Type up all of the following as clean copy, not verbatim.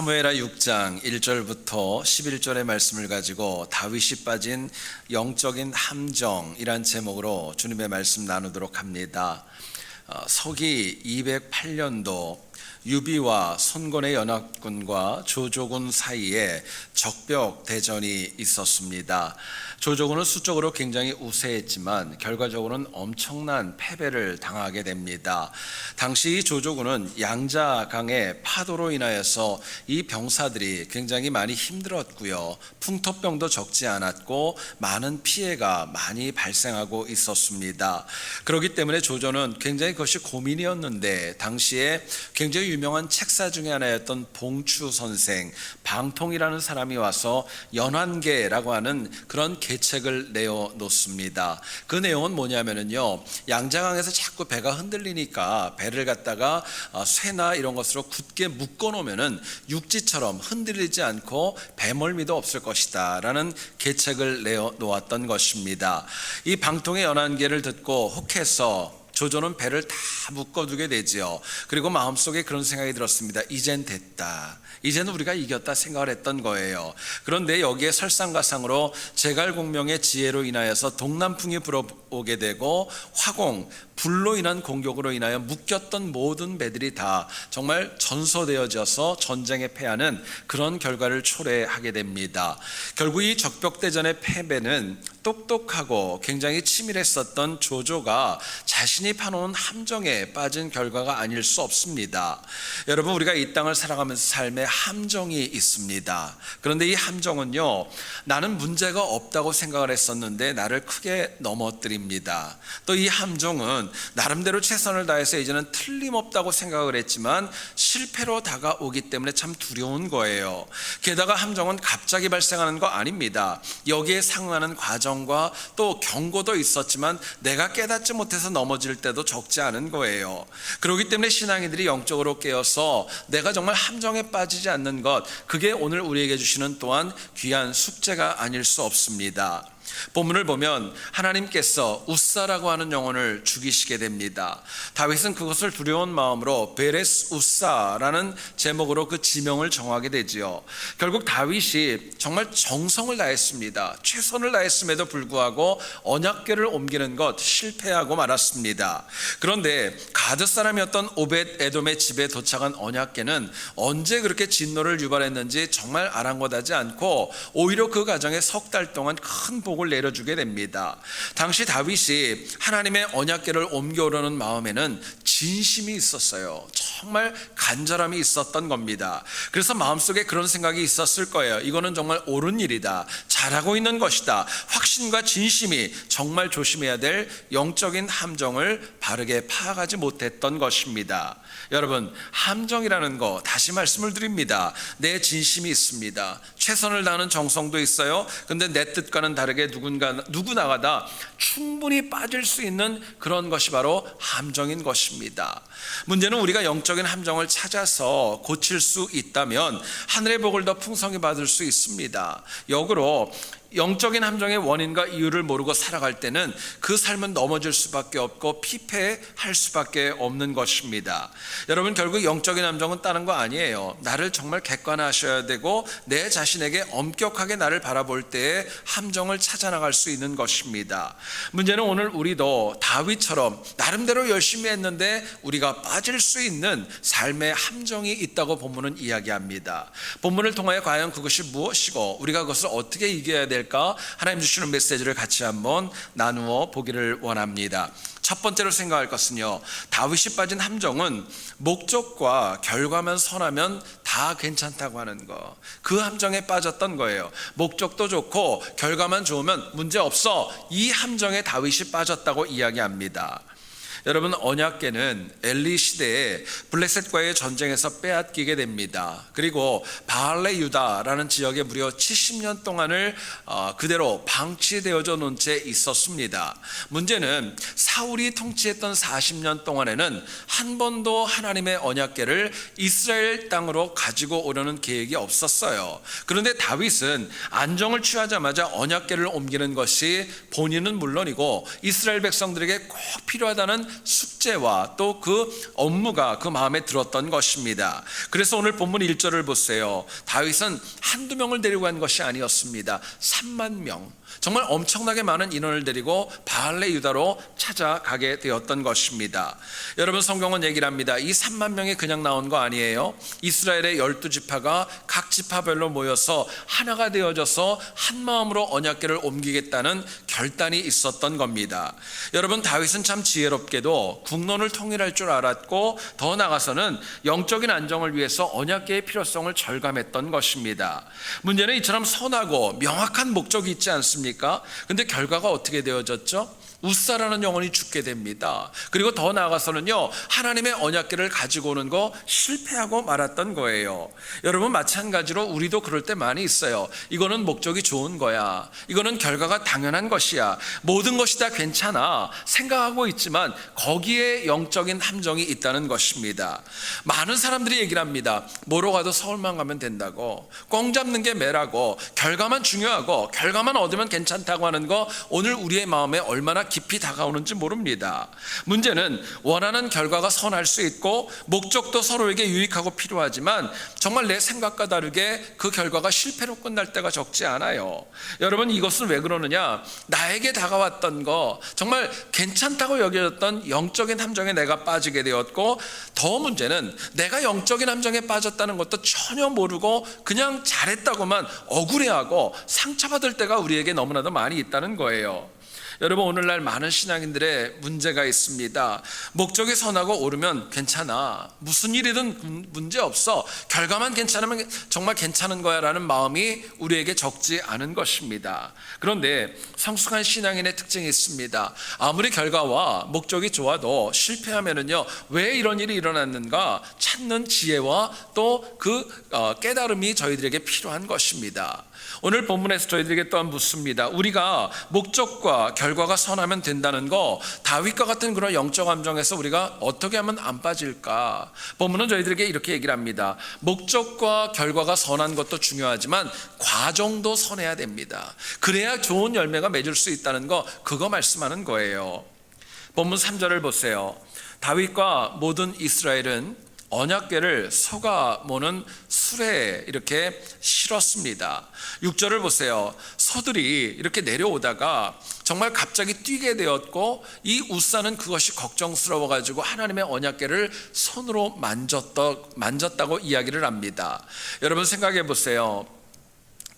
사무엘하 6장 1절부터 11절의 말씀을 가지고 다윗이 빠진 영적인 함정이란 제목으로 주님의 말씀 나누도록 합니다. 서기 208년도 유비와 손권의 연합군과 조조군 사이에 적벽 대전이 있었습니다. 조조군은 수적으로 굉장히 우세했지만 결과적으로는 엄청난 패배를 당하게 됩니다. 당시 조조군은 양자강의 파도로 인하여서 이 병사들이 굉장히 많이 힘들었고요, 풍토병도 적지 않았고 많은 피해가 많이 발생하고 있었습니다. 그렇기 때문에 조조는 굉장히 그것이 고민이었는데, 당시에 굉장히 유명한 책사 중에 하나였던 봉추 선생, 방통이라는 사람이 와서 연환계라고 하는 그런 계책을 내어놓습니다. 그 내용은 뭐냐면요, 양자강에서 자꾸 배가 흔들리니까 배를 갖다가 쇠나 이런 것으로 굳게 묶어놓으면은 육지처럼 흔들리지 않고 배멀미도 없을 것이다 라는 계책을 내어놓았던 것입니다. 이 방통의 연환계를 듣고 혹해서 조조는 배를 다 묶어두게 되지요. 그리고 마음속에 그런 생각이 들었습니다. 이젠 됐다, 이제는 우리가 이겼다 생각을 했던 거예요. 그런데 여기에 설상가상으로 제갈공명의 지혜로 인하여서 동남풍이 불어오게 되고 화공, 불로 인한 공격으로 인하여 묶였던 모든 배들이 다 정말 전소되어져서 전쟁에 패하는 그런 결과를 초래하게 됩니다. 결국 이 적벽대전의 패배는 똑똑하고 굉장히 치밀했었던 조조가 자신이 파놓은 함정에 빠진 결과가 아닐 수 없습니다. 여러분, 우리가 이 땅을 살아가면서 삶에 함정이 있습니다. 그런데 이 함정은요, 나는 문제가 없다고 생각을 했었는데 나를 크게 넘어뜨립니다. 또 이 함정은 나름대로 최선을 다해서 이제는 틀림없다고 생각을 했지만 실패로 다가오기 때문에 참 두려운 거예요. 게다가 함정은 갑자기 발생하는 거 아닙니다. 여기에 상응하는 과정과 또 경고도 있었지만 내가 깨닫지 못해서 넘어질 때도 적지 않은 거예요. 그렇기 때문에 신앙인들이 영적으로 깨어서 내가 정말 함정에 빠지지 않는 것, 그게 오늘 우리에게 주시는 또한 귀한 숙제가 아닐 수 없습니다. 본문을 보면 하나님께서 우사라고 하는 영혼을 죽이시게 됩니다. 다윗은 그것을 두려운 마음으로 베레스 우사라는 제목으로 그 지명을 정하게 되지요. 결국 다윗이 정말 정성을 다했습니다. 최선을 다했음에도 불구하고 언약궤를 옮기는 것 실패하고 말았습니다. 그런데 가드 사람이었던 오벳 에돔의 집에 도착한 언약궤는 언제 그렇게 진노를 유발했는지 정말 아랑곳하지 않고 오히려 그 가정에 석 달 동안 큰 복을 내려주게 됩니다. 당시 다윗이 하나님의 언약궤를 옮겨오려는 마음에는 진심이 있었어요. 정말 간절함이 있었던 겁니다. 그래서 마음속에 그런 생각이 있었을 거예요. 이거는 정말 옳은 일이다, 잘하고 있는 것이다. 확신과 진심이 정말 조심해야 될 영적인 함정을 바르게 파악하지 못했던 것입니다. 여러분, 함정이라는 거 다시 말씀을 드립니다. 내 진심이 있습니다. 최선을 다하는 정성도 있어요. 근데 내 뜻과는 다르게 누구나가 다 충분히 빠질 수 있는 그런 것이 바로 함정인 것입니다. 문제는 우리가 영적인 함정을 찾아서 고칠 수 있다면 하늘의 복을 더 풍성히 받을 수 있습니다. 역으로 영적인 함정의 원인과 이유를 모르고 살아갈 때는 그 삶은 넘어질 수밖에 없고 피폐할 수밖에 없는 것입니다. 여러분, 결국 영적인 함정은 다른 거 아니에요. 나를 정말 객관화하셔야 되고 내 자신에게 엄격하게 나를 바라볼 때에 함정을 찾아나갈 수 있는 것입니다. 문제는 오늘 우리도 다윗처럼 나름대로 열심히 했는데 우리가 빠질 수 있는 삶의 함정이 있다고 본문은 이야기합니다. 본문을 통하여 과연 그것이 무엇이고 우리가 그것을 어떻게 이겨야 될까, 하나님 주시는 메시지를 같이 한번 나누어 보기를 원합니다. 첫 번째로 생각할 것은요, 다윗이 빠진 함정은 목적과 결과만 선하면 다 괜찮다고 하는 거, 그 함정에 빠졌던 거예요. 목적도 좋고 결과만 좋으면 문제 없어, 이 함정에 다윗이 빠졌다고 이야기합니다. 여러분, 언약궤는 엘리 시대에 블레셋과의 전쟁에서 빼앗기게 됩니다. 그리고 바알레 유다라는 지역에 무려 70년 동안을 그대로 방치되어져 놓은 채 있었습니다. 문제는 사울이 통치했던 40년 동안에는 한 번도 하나님의 언약궤를 이스라엘 땅으로 가지고 오려는 계획이 없었어요. 그런데 다윗은 안정을 취하자마자 언약궤를 옮기는 것이 본인은 물론이고 이스라엘 백성들에게 꼭 필요하다는 숙제와 또 그 업무가 그 마음에 들었던 것입니다. 그래서 오늘 본문 1절을 보세요. 다윗은 한두 명을 데리고 간 것이 아니었습니다. 3만 명, 정말 엄청나게 많은 인원을 데리고 바알레 유다로 찾아가게 되었던 것입니다. 여러분, 성경은 얘기를 합니다. 이 3만 명이 그냥 나온 거 아니에요. 이스라엘의 12지파가 각 지파별로 모여서 하나가 되어져서 한 마음으로 언약궤를 옮기겠다는 결단이 있었던 겁니다. 여러분, 다윗은 참 지혜롭게도 국론을 통일할 줄 알았고, 더 나아가서는 영적인 안정을 위해서 언약궤의 필요성을 절감했던 것입니다. 문제는 이처럼 선하고 명확한 목적이 있지 않습니까? 근데 결과가 어떻게 되어졌죠? 우사라는 영혼이 죽게 됩니다. 그리고 더 나아가서는요, 하나님의 언약궤를 가지고 오는 거 실패하고 말았던 거예요. 여러분, 마찬가지로 우리도 그럴 때 많이 있어요. 이거는 목적이 좋은 거야, 이거는 결과가 당연한 것이야, 모든 것이 다 괜찮아 생각하고 있지만 거기에 영적인 함정이 있다는 것입니다. 많은 사람들이 얘기를 합니다. 뭐로 가도 서울만 가면 된다고, 꽁 잡는 게 매라고, 결과만 중요하고 결과만 얻으면 괜찮다고 하는 거, 오늘 우리의 마음에 얼마나 깊이 다가오는지 모릅니다. 문제는 원하는 결과가 선할 수 있고 목적도 서로에게 유익하고 필요하지만 정말 내 생각과 다르게 그 결과가 실패로 끝날 때가 적지 않아요. 여러분, 이것은 왜 그러느냐? 나에게 다가왔던 거, 정말 괜찮다고 여겨졌던 영적인 함정에 내가 빠지게 되었고, 더 문제는 내가 영적인 함정에 빠졌다는 것도 전혀 모르고 그냥 잘했다고만 억울해하고 상처받을 때가 우리에게 너무나도 많이 있다는 거예요. 여러분, 오늘날 많은 신앙인들의 문제가 있습니다. 목적이 선하고 옳으면 괜찮아, 무슨 일이든 문제없어, 결과만 괜찮으면 정말 괜찮은 거야 라는 마음이 우리에게 적지 않은 것입니다. 그런데 성숙한 신앙인의 특징이 있습니다. 아무리 결과와 목적이 좋아도 실패하면은요, 왜 이런 일이 일어났는가 찾는 지혜와 또 그 깨달음이 저희들에게 필요한 것입니다. 오늘 본문에서 저희들에게 또한 묻습니다. 우리가 목적과 결과가 선하면 된다는 거, 다윗과 같은 그런 영적 함정에서 우리가 어떻게 하면 안 빠질까? 본문은 저희들에게 이렇게 얘기를 합니다. 목적과 결과가 선한 것도 중요하지만 과정도 선해야 됩니다. 그래야 좋은 열매가 맺을 수 있다는 거, 그거 말씀하는 거예요. 본문 3절을 보세요. 다윗과 모든 이스라엘은 언약궤를 소가 모는 수레에 이렇게 실었습니다. 6절을 보세요. 소들이 이렇게 내려오다가 정말 갑자기 뛰게 되었고, 이 우사는 그것이 걱정스러워 가지고 하나님의 언약궤를 손으로 만졌다고 이야기를 합니다. 여러분, 생각해 보세요.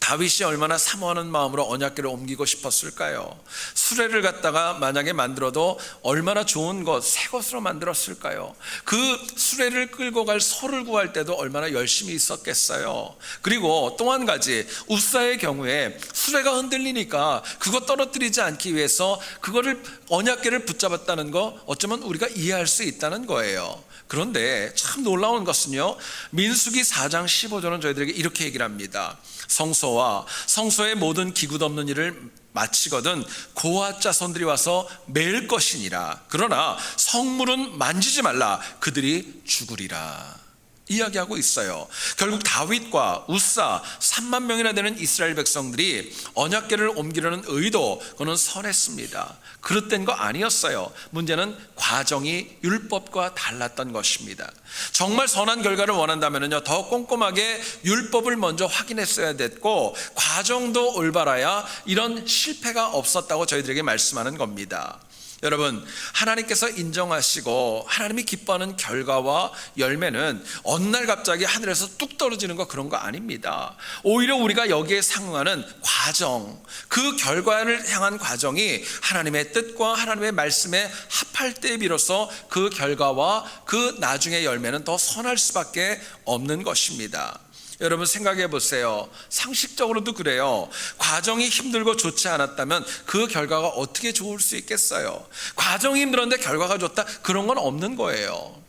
다윗이 얼마나 사모하는 마음으로 언약궤를 옮기고 싶었을까요? 수레를 갖다가 만약에 만들어도 얼마나 좋은 것, 새 것으로 만들었을까요? 그 수레를 끌고 갈 소를 구할 때도 얼마나 열심히 있었겠어요. 그리고 또 한 가지, 우사의 경우에 수레가 흔들리니까 그거 떨어뜨리지 않기 위해서 그거를 언약궤를 붙잡았다는 거, 어쩌면 우리가 이해할 수 있다는 거예요. 그런데 참 놀라운 것은요, 민수기 4장 15절은 저희들에게 이렇게 얘기를 합니다. 성소와 성소의 모든 기구 덮는 일을 마치거든 고아 자손들이 와서 매일 것이니라. 그러나 성물은 만지지 말라, 그들이 죽으리라. 이야기하고 있어요. 결국 다윗과 우사 3만 명이나 되는 이스라엘 백성들이 언약궤를 옮기려는 의도, 그는 선했습니다. 그릇된 거 아니었어요. 문제는 과정이 율법과 달랐던 것입니다. 정말 선한 결과를 원한다면요, 더 꼼꼼하게 율법을 먼저 확인했어야 됐고, 과정도 올바라야 이런 실패가 없었다고 저희들에게 말씀하는 겁니다. 여러분, 하나님께서 인정하시고 하나님이 기뻐하는 결과와 열매는 어느 날 갑자기 하늘에서 뚝 떨어지는 거, 그런 거 아닙니다. 오히려 우리가 여기에 상응하는 과정, 그 결과를 향한 과정이 하나님의 뜻과 하나님의 말씀에 합할 때 비로소 그 결과와 그 나중의 열매는 더 선할 수밖에 없는 것입니다. 여러분, 생각해 보세요. 상식적으로도 그래요. 과정이 힘들고 좋지 않았다면 그 결과가 어떻게 좋을 수 있겠어요? 과정이 힘들었는데 결과가 좋다, 그런 건 없는 거예요.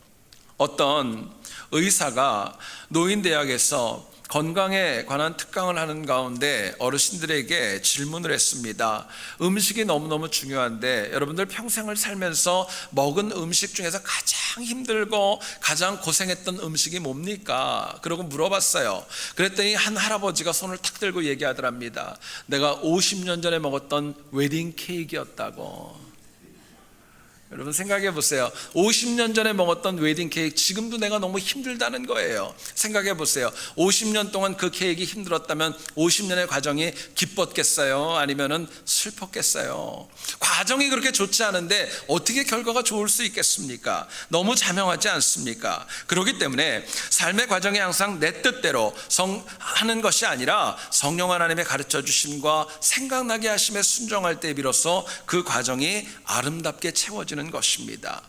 어떤 의사가 노인대학에서 건강에 관한 특강을 하는 가운데 어르신들에게 질문을 했습니다. 음식이 너무너무 중요한데 여러분들 평생을 살면서 먹은 음식 중에서 가장 힘들고 가장 고생했던 음식이 뭡니까? 그러고 물어봤어요. 그랬더니 한 할아버지가 손을 탁 들고 얘기하더랍니다. 내가 50년 전에 먹었던 웨딩 케이크였다고. 여러분 생각해 보세요. 50년 전에 먹었던 웨딩 케이크 지금도 내가 너무 힘들다는 거예요. 생각해 보세요. 50년 동안 그 케이크 힘들었다면 50년의 과정이 기뻤겠어요? 아니면은 슬펐겠어요? 과정이 그렇게 좋지 않은데 어떻게 결과가 좋을 수 있겠습니까? 너무 자명하지 않습니까? 그렇기 때문에 삶의 과정이 항상 내 뜻대로 하는 것이 아니라 성령 하나님의 가르쳐 주심과 생각나게 하심에 순종할 때 비로소 그 과정이 아름답게 채워지는 것입니다.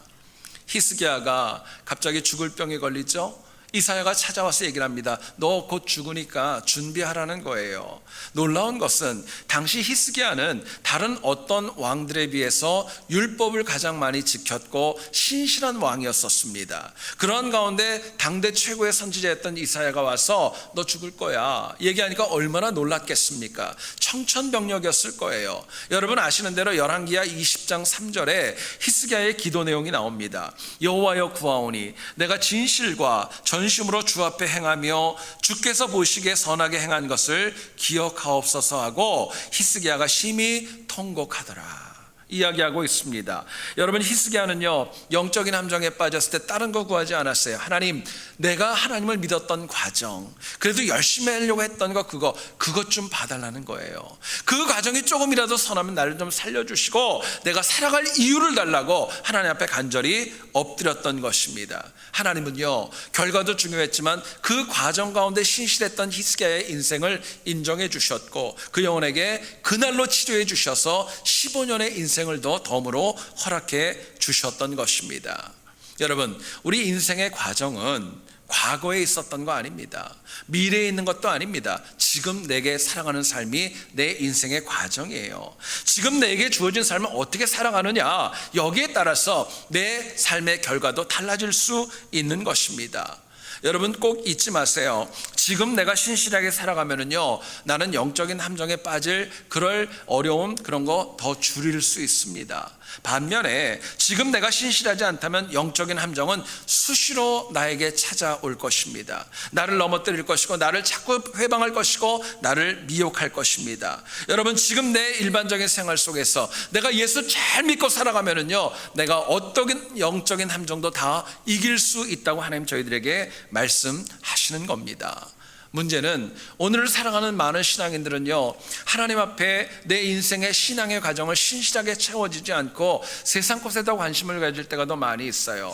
히스기야가 갑자기 죽을 병에 걸리죠. 이사야가 찾아와서 얘기를 합니다. 너 곧 죽으니까 준비하라는 거예요. 놀라운 것은 당시 히스기야는 다른 어떤 왕들에 비해서 율법을 가장 많이 지켰고 신실한 왕이었었습니다. 그런 가운데 당대 최고의 선지자였던 이사야가 와서 너 죽을 거야 얘기하니까 얼마나 놀랐겠습니까? 청천벽력이었을 거예요. 여러분 아시는 대로 열왕기하 20장 3절에 히스기야의 기도 내용이 나옵니다. 여호와여 구하오니 내가 진실과 전심으로 주 앞에 행하며 주께서 보시기에 선하게 행한 것을 기억하옵소서 하고 히스기야가 심히 통곡하더라 이야기하고 있습니다. 여러분 히스기야는요 영적인 함정에 빠졌을 때 다른 거 구하지 않았어요. 하나님, 내가 하나님을 믿었던 과정, 그래도 열심히 하려고 했던 거 그것 좀 봐달라는 거예요. 그 과정이 조금이라도 선하면 나를 좀 살려주시고 내가 살아갈 이유를 달라고 하나님 앞에 간절히 엎드렸던 것입니다. 하나님은요 결과도 중요했지만 그 과정 가운데 신실했던 히스기야의 인생을 인정해 주셨고 그 영혼에게 그날로 치료해 주셔서 15년의 인생을 더 덤으로 허락해 주셨던 것입니다. 여러분, 우리 인생의 과정은 과거에 있었던 거 아닙니다. 미래에 있는 것도 아닙니다. 지금 내게 살아가는 삶이 내 인생의 과정이에요. 지금 내게 주어진 삶을 어떻게 살아가느냐, 여기에 따라서 내 삶의 결과도 달라질 수 있는 것입니다. 여러분 꼭 잊지 마세요. 지금 내가 신실하게 살아가면은요 나는 영적인 함정에 빠질 그럴 어려움 그런 거 더 줄일 수 있습니다. 반면에 지금 내가 신실하지 않다면 영적인 함정은 수시로 나에게 찾아올 것입니다. 나를 넘어뜨릴 것이고 나를 자꾸 회방할 것이고 나를 미혹할 것입니다. 여러분 지금 내 일반적인 생활 속에서 내가 예수 잘 믿고 살아가면은요 내가 어떤 영적인 함정도 다 이길 수 있다고 하나님 저희들에게 말씀하시는 겁니다. 문제는 오늘을 살아가는 많은 신앙인들은요 하나님 앞에 내 인생의 신앙의 과정을 신실하게 채워지지 않고 세상 것에 더 관심을 가질 때가 더 많이 있어요.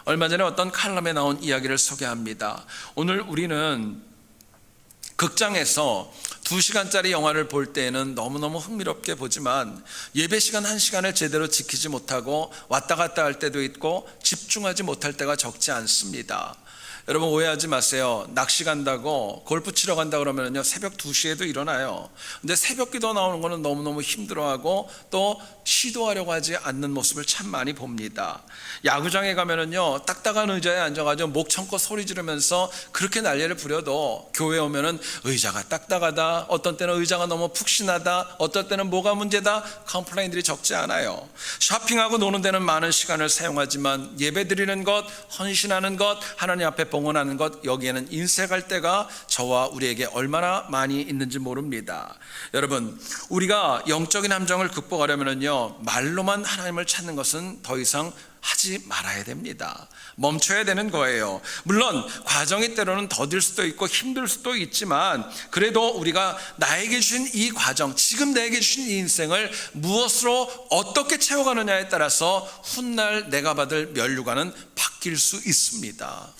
얼마 전에 어떤 칼럼에 나온 이야기를 소개합니다. 오늘 우리는 극장에서 2시간짜리 영화를 볼 때에는 너무너무 흥미롭게 보지만 예배 시간 1시간을 제대로 지키지 못하고 왔다 갔다 할 때도 있고 집중하지 못할 때가 적지 않습니다. 여러분 오해하지 마세요. 낚시 간다고 골프 치러 간다 그러면요 새벽 2시에도 일어나요. 근데 새벽 기도 나오는 거는 너무너무 힘들어하고 또 시도하려고 하지 않는 모습을 참 많이 봅니다. 야구장에 가면은요 딱딱한 의자에 앉아가지고 목 참고 소리 지르면서 그렇게 난리를 부려도 교회 오면은 의자가 딱딱하다, 어떤 때는 의자가 너무 푹신하다, 어떤 때는 뭐가 문제다, 컴플레인들이 적지 않아요. 쇼핑하고 노는 데는 많은 시간을 사용하지만 예배 드리는 것, 헌신하는 것, 하나님 앞에 봉헌하는 것, 여기에는 인색할 때가 저와 우리에게 얼마나 많이 있는지 모릅니다. 여러분 우리가 영적인 함정을 극복하려면요 말로만 하나님을 찾는 것은 더 이상 하지 말아야 됩니다. 멈춰야 되는 거예요. 물론 과정이 때로는 더딜 수도 있고 힘들 수도 있지만 그래도 우리가 나에게 주신 이 과정, 지금 내게 주신 이 인생을 무엇으로 어떻게 채워가느냐에 따라서 훗날 내가 받을 면류관은 바뀔 수 있습니다.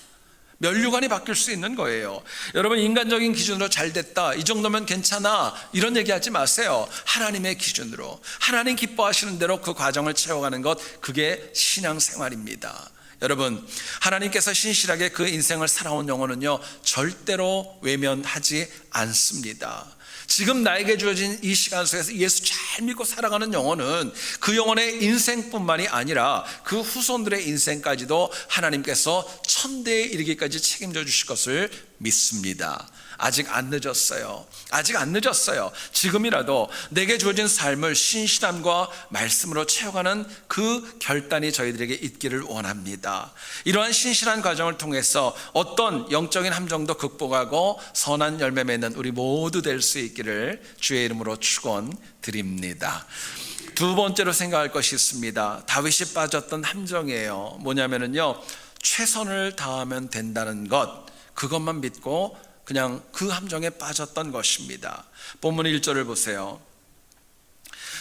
면류관이 바뀔 수 있는 거예요. 여러분 인간적인 기준으로 잘 됐다, 이 정도면 괜찮아, 이런 얘기하지 마세요. 하나님의 기준으로 하나님 기뻐하시는 대로 그 과정을 채워가는 것, 그게 신앙생활입니다. 여러분 하나님께서 신실하게 그 인생을 살아온 영혼은요 절대로 외면하지 않습니다. 지금 나에게 주어진 이 시간 속에서 예수 잘 믿고 살아가는 영혼은 그 영혼의 인생뿐만이 아니라 그 후손들의 인생까지도 하나님께서 천대에 이르기까지 책임져 주실 것을 믿습니다. 아직 안 늦었어요. 아직 안 늦었어요. 지금이라도 내게 주어진 삶을 신실함과 말씀으로 채워가는 그 결단이 저희들에게 있기를 원합니다. 이러한 신실한 과정을 통해서 어떤 영적인 함정도 극복하고 선한 열매 맺는 우리 모두 될 수 있기를 주의 이름으로 축원드립니다. 두 번째로 생각할 것이 있습니다. 다윗이 빠졌던 함정이에요. 뭐냐면요, 최선을 다하면 된다는 것, 그것만 믿고 그냥 그 함정에 빠졌던 것입니다. 본문 1절을 보세요.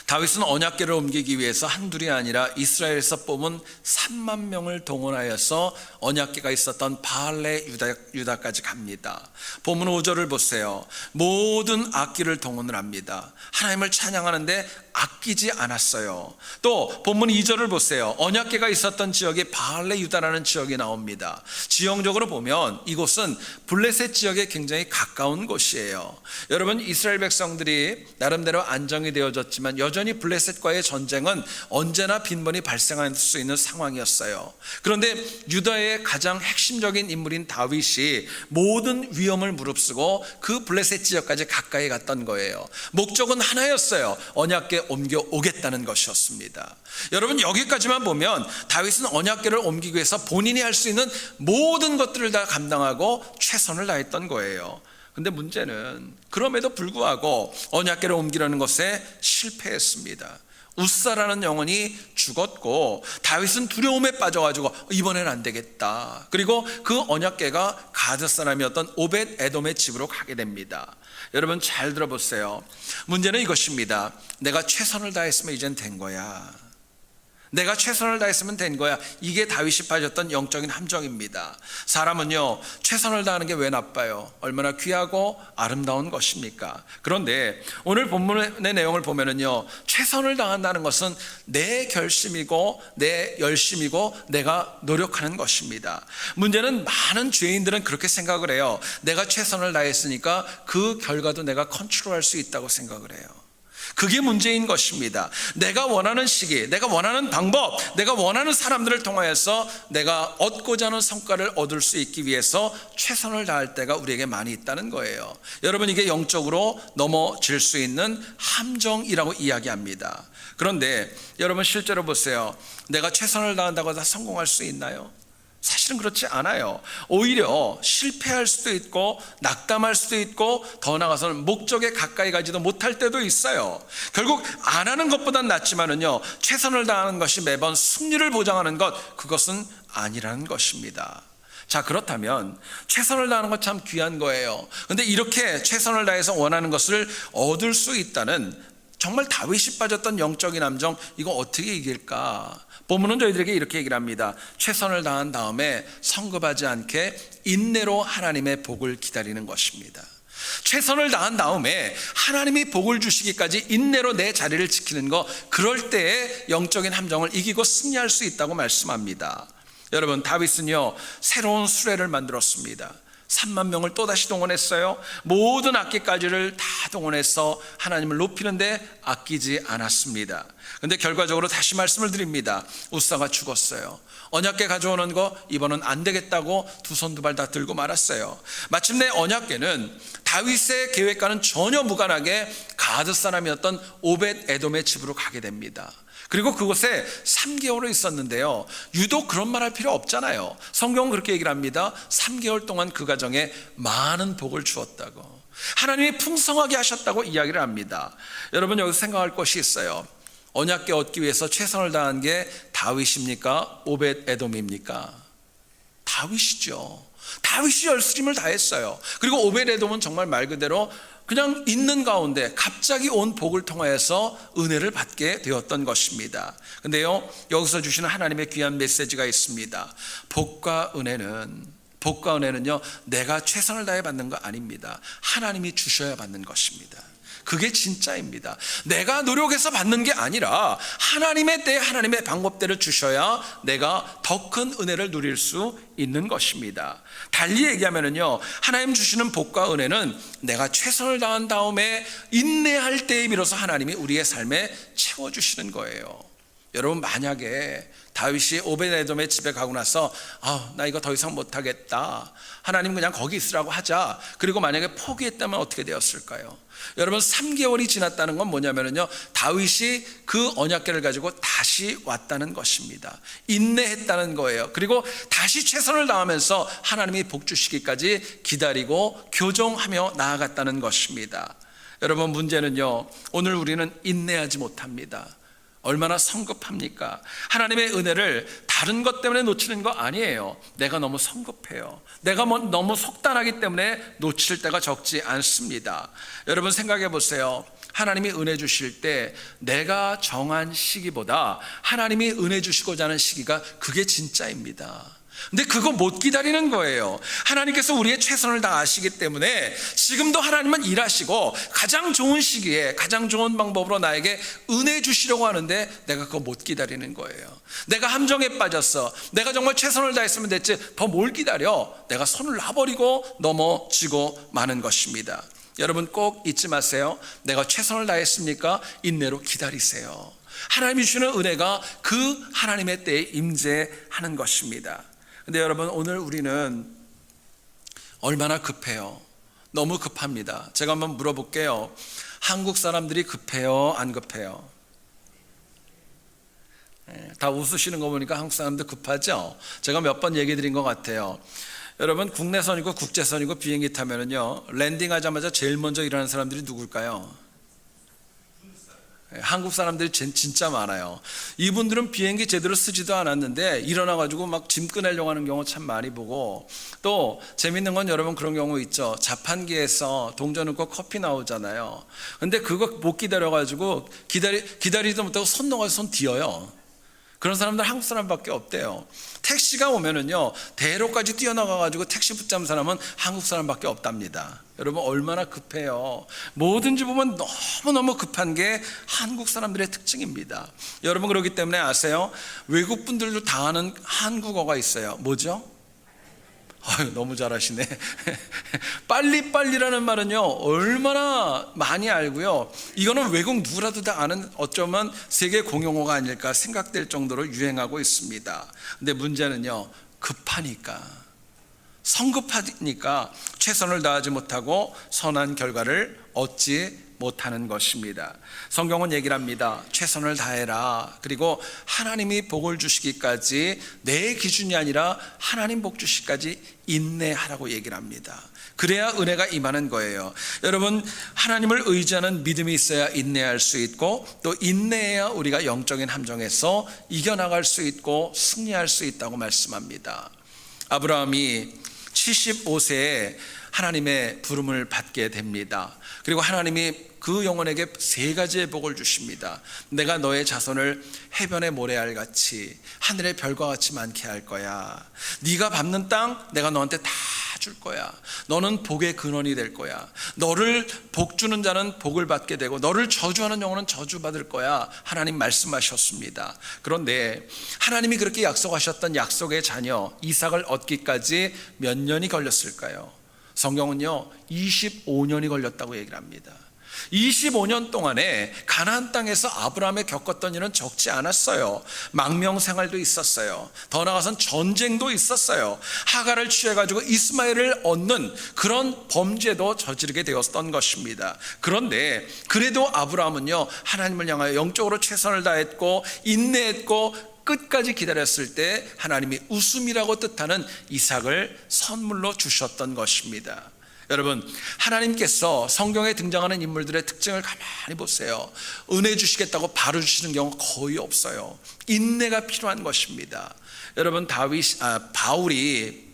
다윗은 언약궤를 옮기기 위해서 한둘이 아니라 이스라엘에서 뽑은 3만 명을 동원하여서 언약궤가 있었던 바알레 유다까지 갑니다. 본문 5절을 보세요. 모든 악기를 동원을 합니다. 하나님을 찬양하는데 아끼지 않았어요. 또 본문 2절을 보세요. 언약궤가 있었던 지역이 바알레 유다라는 지역이 나옵니다. 지형적으로 보면 이곳은 블레셋 지역에 굉장히 가까운 곳이에요. 여러분, 이스라엘 백성들이 나름대로 안정이 되어졌지만 여전히 블레셋과의 전쟁은 언제나 빈번히 발생할 수 있는 상황이었어요. 그런데 유다의 가장 핵심적인 인물인 다윗이 모든 위험을 무릅쓰고 그 블레셋 지역까지 가까이 갔던 거예요. 목적은 하나였어요. 언약궤 옮겨오겠다는 것이었습니다. 여러분, 여기까지만 보면 다윗은 언약궤를 옮기기 위해서 본인이 할 수 있는 모든 것들을 다 감당하고 최선을 다했던 거예요. 근데 문제는 그럼에도 불구하고 언약궤를 옮기려는 것에 실패했습니다. 우사라는 영혼이 죽었고 다윗은 두려움에 빠져가지고 이번엔 안 되겠다. 그리고 그 언약궤가 가드 사람이었던 오벳 에돔의 집으로 가게 됩니다. 여러분, 잘 들어보세요. 문제는 이것입니다. 내가 최선을 다했으면 이젠 된 거야. 내가 최선을 다했으면 된 거야. 이게 다윗이 빠졌던 영적인 함정입니다. 사람은요, 최선을 다하는 게 왜 나빠요? 얼마나 귀하고 아름다운 것입니까? 그런데 오늘 본문의 내용을 보면은요, 최선을 다한다는 것은 내 결심이고 내 열심이고 내가 노력하는 것입니다. 문제는 많은 죄인들은 그렇게 생각을 해요. 내가 최선을 다했으니까 그 결과도 내가 컨트롤할 수 있다고 생각을 해요. 그게 문제인 것입니다. 내가 원하는 시기, 내가 원하는 방법, 내가 원하는 사람들을 통하여서 내가 얻고자 하는 성과를 얻을 수 있기 위해서 최선을 다할 때가 우리에게 많이 있다는 거예요. 여러분, 이게 영적으로 넘어질 수 있는 함정이라고 이야기합니다. 그런데 여러분, 실제로 보세요. 내가 최선을 다한다고 다 성공할 수 있나요? 사실은 그렇지 않아요. 오히려 실패할 수도 있고 낙담할 수도 있고 더 나아가서는 목적에 가까이 가지도 못할 때도 있어요. 결국 안 하는 것보단 낫지만은요, 최선을 다하는 것이 매번 승리를 보장하는 것, 그것은 아니라는 것입니다. 자, 그렇다면 최선을 다하는 것 참 귀한 거예요. 그런데 이렇게 최선을 다해서 원하는 것을 얻을 수 있다는, 정말 다윗이 빠졌던 영적인 함정, 이거 어떻게 이길까? 본문은 저희들에게 이렇게 얘기를 합니다. 최선을 다한 다음에 성급하지 않게 인내로 하나님의 복을 기다리는 것입니다. 최선을 다한 다음에 하나님이 복을 주시기까지 인내로 내 자리를 지키는 것, 그럴 때에 영적인 함정을 이기고 승리할 수 있다고 말씀합니다. 여러분, 다윗은요, 새로운 수레를 만들었습니다. 3만 명을 또다시 동원했어요. 모든 악기까지를 다 동원해서 하나님을 높이는데 아끼지 않았습니다. 그런데 결과적으로 다시 말씀을 드립니다. 우사가 죽었어요. 언약궤 가져오는 거 이번은 안 되겠다고 두 손 두 발 다 들고 말았어요. 마침내 언약궤는 다윗의 계획과는 전혀 무관하게 가드 사람이었던 오벳 에돔의 집으로 가게 됩니다. 그리고 그곳에 3개월을 있었는데요, 유독 그런 말 할 필요 없잖아요. 성경은 그렇게 얘기를 합니다. 3개월 동안 그 가정에 많은 복을 주었다고, 하나님이 풍성하게 하셨다고 이야기를 합니다. 여러분, 여기서 생각할 것이 있어요. 언약궤 얻기 위해서 최선을 다한 게 다윗입니까? 오벳 에돔입니까? 다윗이죠. 다윗이 열심을 다했어요. 그리고 오벳 에돔은 정말 말 그대로 그냥 있는 가운데 갑자기 온 복을 통하여서 은혜를 받게 되었던 것입니다. 근데요, 여기서 주시는 하나님의 귀한 메시지가 있습니다. 복과 은혜는요, 내가 최선을 다해 받는 거 아닙니다. 하나님이 주셔야 받는 것입니다. 그게 진짜입니다. 내가 노력해서 받는 게 아니라 하나님의 때, 하나님의 방법대로 주셔야 내가 더 큰 은혜를 누릴 수 있는 것입니다. 달리 얘기하면요, 하나님 주시는 복과 은혜는 내가 최선을 다한 다음에 인내할 때에 비로소 하나님이 우리의 삶에 채워주시는 거예요. 여러분, 만약에 다윗이 오베드에돔의 집에 가고 나서 나 이거 더 이상 못하겠다, 하나님 그냥 거기 있으라고 하자, 그리고 만약에 포기했다면 어떻게 되었을까요? 여러분, 3개월이 지났다는 건 뭐냐면요, 다윗이 그 언약궤를 가지고 다시 왔다는 것입니다. 인내했다는 거예요. 그리고 다시 최선을 다하면서 하나님이 복 주시기까지 기다리고 교정하며 나아갔다는 것입니다. 여러분, 문제는요, 오늘 우리는 인내하지 못합니다. 얼마나 성급합니까? 하나님의 은혜를 다른 것 때문에 놓치는 거 아니에요. 내가 너무 성급해요. 내가 너무 속단하기 때문에 놓칠 때가 적지 않습니다. 여러분, 생각해 보세요. 하나님이 은혜 주실 때 내가 정한 시기보다 하나님이 은혜 주시고자 하는 시기가 그게 진짜입니다. 근데 그거 못 기다리는 거예요. 하나님께서 우리의 최선을 다하시기 때문에 지금도 하나님은 일하시고 가장 좋은 시기에 가장 좋은 방법으로 나에게 은혜 주시려고 하는데 내가 그거 못 기다리는 거예요. 내가 함정에 빠졌어. 내가 정말 최선을 다했으면 됐지, 더 뭘 기다려. 내가 손을 놔버리고 넘어지고 마는 것입니다. 여러분, 꼭 잊지 마세요. 내가 최선을 다했습니까? 인내로 기다리세요. 하나님이 주시는 은혜가 그 하나님의 때에 임재하는 것입니다. 근데 여러분, 오늘 우리는 얼마나 급해요? 너무 급합니다. 제가 한번 물어볼게요. 한국 사람들이 급해요? 안 급해요? 다 웃으시는 거 보니까 한국 사람들 급하죠? 제가 몇 번 얘기 드린 것 같아요. 여러분, 국내선이고 국제선이고 비행기 타면은요, 랜딩하자마자 제일 먼저 일하는 사람들이 누굴까요? 한국 사람들이 진짜 많아요. 이분들은 비행기 제대로 쓰지도 않았는데 일어나가지고 막 짐 꺼내려고 하는 경우 참 많이 보고, 또 재밌는 건 여러분 그런 경우 있죠. 자판기에서 동전 넣고 커피 나오잖아요. 근데 그거 못 기다려가지고 기다리지도 못하고 손 넣어서 손 뒤어요. 그런 사람들 한국 사람밖에 없대요. 택시가 오면은요, 대로까지 뛰어나가가지고 택시 붙잡은 사람은 한국 사람밖에 없답니다. 여러분, 얼마나 급해요. 뭐든지 보면 너무너무 급한 게 한국 사람들의 특징입니다. 여러분, 그렇기 때문에 아세요? 외국 분들도 다 아는 한국어가 있어요. 뭐죠? 너무 잘하시네. 빨리빨리라는 말은요, 얼마나 많이 알고요, 이거는 외국 누구라도 다 아는 어쩌면 세계 공용어가 아닐까 생각될 정도로 유행하고 있습니다. 근데 문제는요, 급하니까, 성급하니까 최선을 다하지 못하고 선한 결과를 얻지 못하는 것입니다. 성경은 얘기를 합니다. 최선을 다해라. 그리고 하나님이 복을 주시기까지, 내 기준이 아니라 하나님 복 주시기까지 인내하라고 얘기를 합니다. 그래야 은혜가 임하는 거예요. 여러분, 하나님을 의지하는 믿음이 있어야 인내할 수 있고, 또 인내해야 우리가 영적인 함정에서 이겨나갈 수 있고 승리할 수 있다고 말씀합니다. 아브라함이 75세에 하나님의 부름을 받게 됩니다. 그리고 하나님이 그 영혼에게 3가지의 복을 주십니다. 내가 너의 자손을 해변의 모래알 같이 하늘의 별과 같이 많게 할 거야. 네가 밟는 땅 내가 너한테 다 줄 거야. 너는 복의 근원이 될 거야. 너를 복 주는 자는 복을 받게 되고 너를 저주하는 영혼은 저주받을 거야. 하나님 말씀하셨습니다. 그런데 하나님이 그렇게 약속하셨던 약속의 자녀 이삭을 얻기까지 몇 년이 걸렸을까요? 성경은요, 25년이 걸렸다고 얘기를 합니다. 25년 동안에 가나안 땅에서 아브라함이 겪었던 일은 적지 않았어요. 망명 생활도 있었어요. 더 나아가선 전쟁도 있었어요. 하갈을 취해가지고 이스마엘을 얻는 그런 범죄도 저지르게 되었던 것입니다. 그런데 그래도 아브라함은요, 하나님을 향하여 영적으로 최선을 다했고 인내했고 끝까지 기다렸을 때 하나님이 웃음이라고 뜻하는 이삭을 선물로 주셨던 것입니다. 여러분, 하나님께서 성경에 등장하는 인물들의 특징을 가만히 보세요. 은혜 주시겠다고 바로 주시는 경우 거의 없어요. 인내가 필요한 것입니다. 여러분, 바울이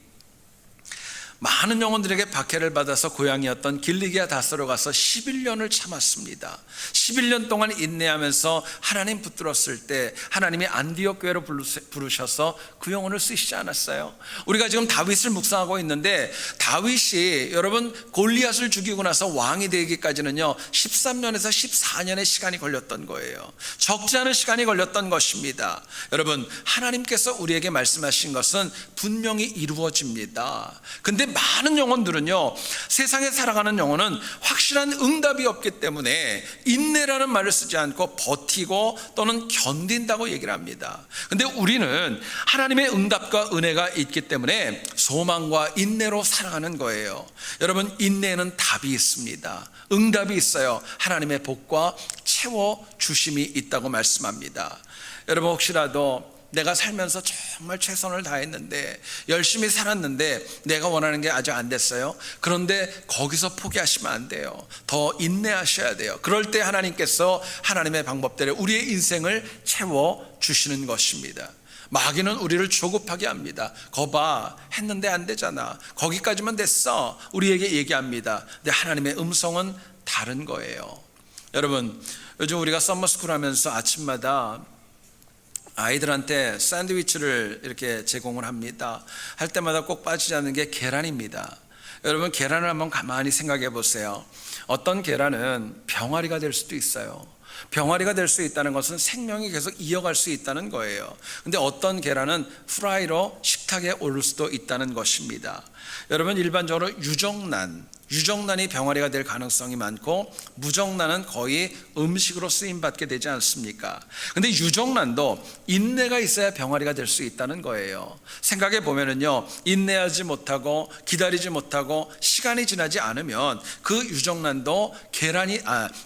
많은 영혼들에게 박해를 받아서 고향이었던 길리기아 다스로 가서 11년을 참았습니다. 11년 동안 인내하면서 하나님 붙들었을 때 하나님이 안디옥 교회로 부르셔서 그 영혼을 쓰시지 않았어요? 우리가 지금 다윗을 묵상하고 있는데, 다윗이 여러분 골리앗을 죽이고 나서 왕이 되기까지는요 13년에서 14년의 시간이 걸렸던 거예요. 적지 않은 시간이 걸렸던 것입니다. 여러분, 하나님께서 우리에게 말씀하신 것은 분명히 이루어집니다. 근데 많은 영혼들은요, 세상에 살아가는 영혼은 확실한 응답이 없기 때문에 인내라는 말을 쓰지 않고 버티고 또는 견딘다고 얘기를 합니다. 근데 우리는 하나님의 응답과 은혜가 있기 때문에 소망과 인내로 살아가는 거예요. 여러분, 인내에는 답이 있습니다. 응답이 있어요. 하나님의 복과 채워 주심이 있다고 말씀합니다. 여러분, 혹시라도 내가 살면서 정말 최선을 다했는데, 열심히 살았는데 내가 원하는 게 아직 안 됐어요. 그런데 거기서 포기하시면 안 돼요. 더 인내하셔야 돼요. 그럴 때 하나님께서 하나님의 방법대로 우리의 인생을 채워 주시는 것입니다. 마귀는 우리를 조급하게 합니다. 거봐, 했는데 안 되잖아. 거기까지만 됐어. 우리에게 얘기합니다. 근데 하나님의 음성은 다른 거예요. 여러분, 요즘 우리가 썸머스쿨 하면서 아침마다 아이들한테 샌드위치를 이렇게 제공을 합니다. 할 때마다 꼭 빠지지 않는 게 계란입니다. 여러분, 계란을 한번 가만히 생각해 보세요. 어떤 계란은 병아리가 될 수도 있어요. 병아리가 될 수 있다는 것은 생명이 계속 이어갈 수 있다는 거예요. 근데 어떤 계란은 프라이로 식탁에 오를 수도 있다는 것입니다. 여러분, 일반적으로 유정란이 병아리가 될 가능성이 많고, 무정란은 거의 음식으로 쓰임받게 되지 않습니까? 근데 유정란도 인내가 있어야 병아리가 될 수 있다는 거예요. 생각해 보면은요, 인내하지 못하고 기다리지 못하고 시간이 지나지 않으면 그 유정란도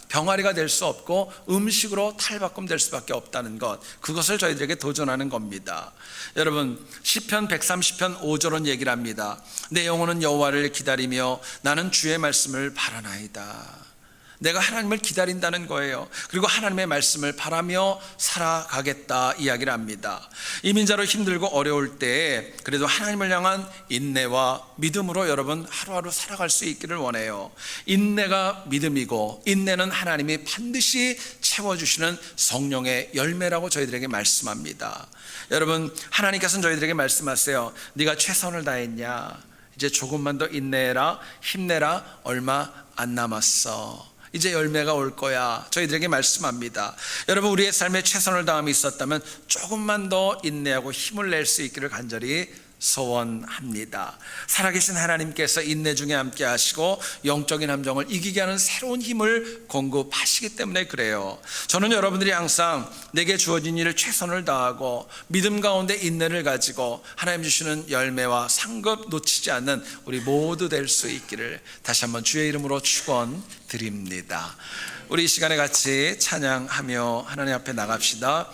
병아리가 될 수 없고 음식으로 탈바꿈될 수밖에 없다는 것, 그것을 저희들에게 도전하는 겁니다. 여러분, 시편 130편 5절은 얘기를 합니다. 내 영혼은 여호와를 기다리며 나는 주의 말씀을 바라나이다. 내가 하나님을 기다린다는 거예요. 그리고 하나님의 말씀을 바라며 살아가겠다 이야기를 합니다. 이민자로 힘들고 어려울 때 그래도 하나님을 향한 인내와 믿음으로 여러분 하루하루 살아갈 수 있기를 원해요. 인내가 믿음이고, 인내는 하나님이 반드시 채워주시는 성령의 열매라고 저희들에게 말씀합니다. 여러분, 하나님께서는 저희들에게 말씀하세요. 네가 최선을 다했냐? 이제 조금만 더 인내해라, 힘내라, 얼마 안 남았어. 이제 열매가 올 거야. 저희들에게 말씀합니다. 여러분, 우리의 삶에 최선을 다함이 있었다면 조금만 더 인내하고 힘을 낼 수 있기를 간절히 소원합니다. 살아계신 하나님께서 인내 중에 함께 하시고 영적인 함정을 이기게 하는 새로운 힘을 공급하시기 때문에 그래요. 저는 여러분들이 항상 내게 주어진 일을 최선을 다하고 믿음 가운데 인내를 가지고 하나님 주시는 열매와 상급 놓치지 않는 우리 모두 될 수 있기를 다시 한번 주의 이름으로 축원드립니다. 우리 이 시간에 같이 찬양하며 하나님 앞에 나갑시다.